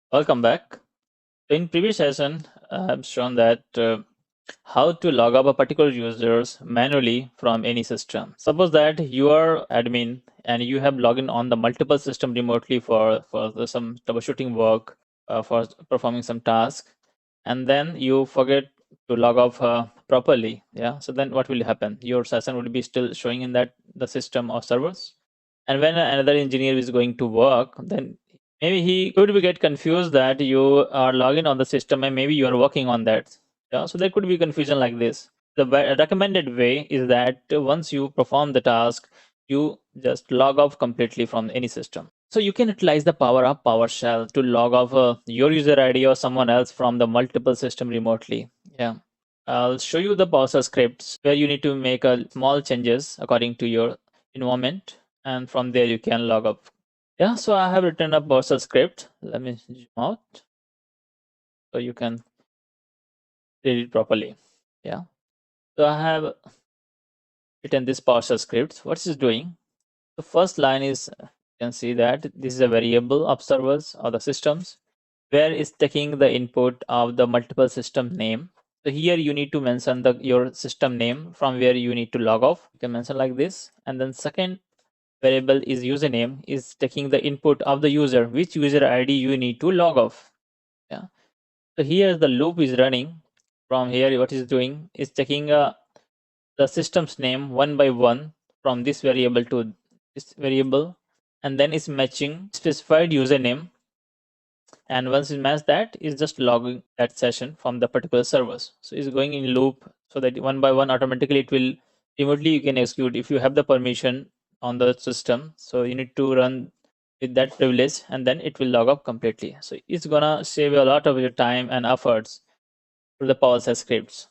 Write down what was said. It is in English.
Welcome back. In previous session, I've shown that how to log up a particular users manually from any system. Suppose that you are admin and you have logged in on the multiple system remotely for some troubleshooting work, for performing some task, and then you forget to log off properly. Yeah. So then what will happen? Your session will be still showing in that the system or servers. And when another engineer is going to work, then maybe he could be get confused that you are logging on the system and maybe you are working on that. Yeah, so there could be confusion like this. The recommended way is that once you perform the task, you just log off completely from any system. So you can utilize the power of PowerShell to log off your user ID or someone else from the multiple system remotely. Yeah. I'll show you the PowerShell scripts where you need to make a small changes according to your environment, and from there you can log up. Yeah, so I have written a PowerShell script. Let me zoom out so you can read it properly. Yeah. So I have written this PowerShell script. What is doing? The first line is you can see that this is a variable of servers or the systems where it's taking the input of the multiple system name. So here you need to mention your system name from where you need to log off. You can mention like this. And then second variable is username is taking the input of the user, which user ID you need to log off. Yeah. So here the loop is running. From here, what is doing is taking the system's name one by one from this variable to this variable, and then it's matching specified username. And once it matches that, it's just logging that session from the particular servers. So it's going in loop so that one by one automatically it will remotely you can execute if you have the permission on the system. So you need to run with that privilege and then it will log up completely. So it's gonna save a lot of your time and efforts for the PowerShell scripts.